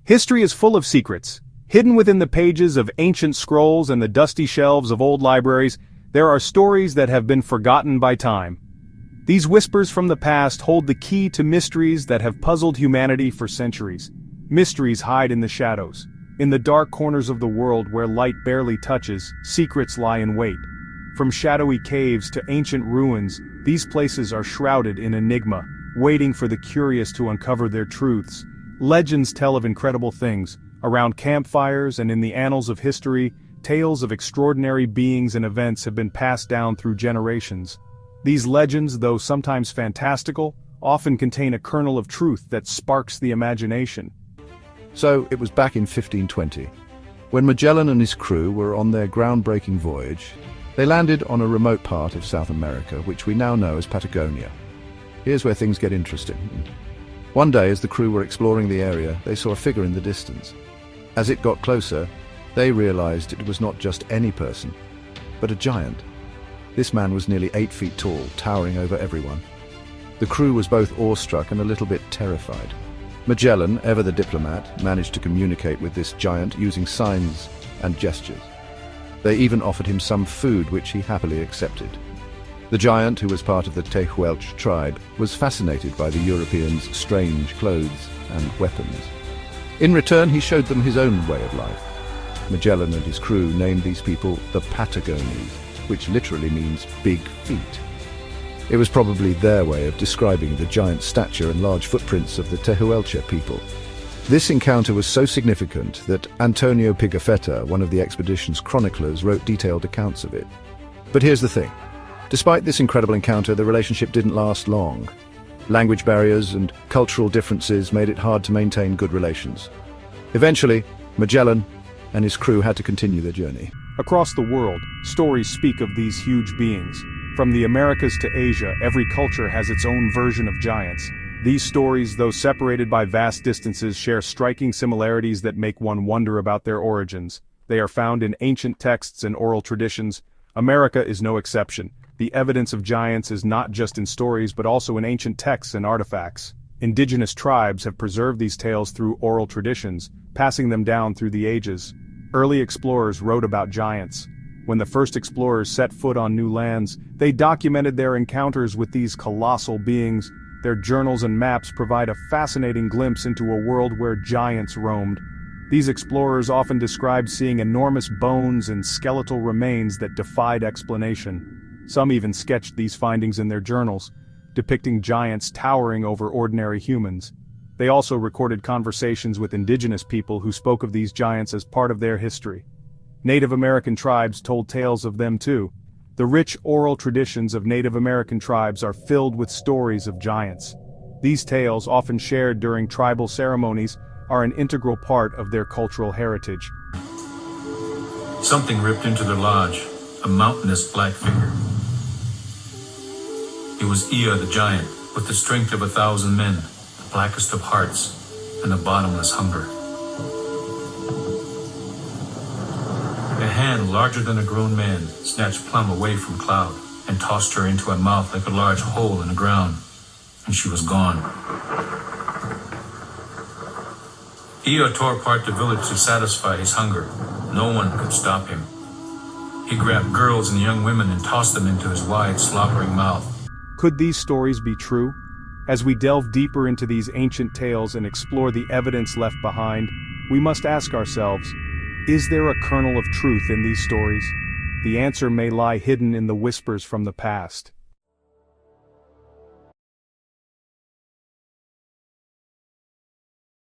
History is full of secrets. Hidden within the pages of ancient scrolls and the dusty shelves of old libraries, there are stories that have been forgotten by time. These whispers from the past hold the key to mysteries that have puzzled humanity for centuries. Mysteries hide in the shadows. In the dark corners of the world where light barely touches, secrets lie in wait. From shadowy caves to ancient ruins, these places are shrouded in enigma, waiting for the curious to uncover their truths. Legends tell of incredible things. Around campfires and in the annals of history, tales of extraordinary beings and events have been passed down through generations. These legends, though sometimes fantastical, often contain a kernel of truth that sparks the imagination. So, it was back in 1520. When Magellan and his crew were on their groundbreaking voyage, they landed on a remote part of South America, which we now know as Patagonia. Here's where things get interesting. One day, as the crew were exploring the area, they saw a figure in the distance. As it got closer, they realized it was not just any person, but a giant. This man was nearly 8 feet tall, towering over everyone. The crew was both awestruck and a little bit terrified. Magellan, ever the diplomat, managed to communicate with this giant using signs and gestures. They even offered him some food, which he happily accepted. The giant, who was part of the Tehuelche tribe, was fascinated by the Europeans' strange clothes and weapons. In return, he showed them his own way of life. Magellan and his crew named these people the Patagones, which literally means big feet. It was probably their way of describing the giant stature and large footprints of the Tehuelche people. This encounter was so significant that Antonio Pigafetta, one of the expedition's chroniclers, wrote detailed accounts of it. But here's the thing. Despite this incredible encounter, the relationship didn't last long. Language barriers and cultural differences made it hard to maintain good relations. Eventually, Magellan and his crew had to continue their journey. Across the world, stories speak of these huge beings. From the Americas to Asia, every culture has its own version of giants. These stories, though separated by vast distances, share striking similarities that make one wonder about their origins. They are found in ancient texts and oral traditions. America is no exception. The evidence of giants is not just in stories but also in ancient texts and artifacts. Indigenous tribes have preserved these tales through oral traditions, passing them down through the ages. Early explorers wrote about giants. When the first explorers set foot on new lands, they documented their encounters with these colossal beings. Their journals and maps provide a fascinating glimpse into a world where giants roamed. These explorers often described seeing enormous bones and skeletal remains that defied explanation. Some even sketched these findings in their journals, depicting giants towering over ordinary humans. They also recorded conversations with indigenous people who spoke of these giants as part of their history. Native American tribes told tales of them too. The rich oral traditions of Native American tribes are filled with stories of giants. These tales, often shared during tribal ceremonies, are an integral part of their cultural heritage. Something ripped into their lodge, a mountainous black figure. It was Ea the giant, with the strength of 1,000 men, the blackest of hearts, and a bottomless hunger. A hand larger than a grown man snatched Plum away from Cloud and tossed her into a mouth like a large hole in the ground, and she was gone. Ea tore apart the village to satisfy his hunger. No one could stop him. He grabbed girls and young women and tossed them into his wide, slobbering mouth. Could these stories be true? As we delve deeper into these ancient tales and explore the evidence left behind, we must ask ourselves, is there a kernel of truth in these stories? The answer may lie hidden in the whispers from the past.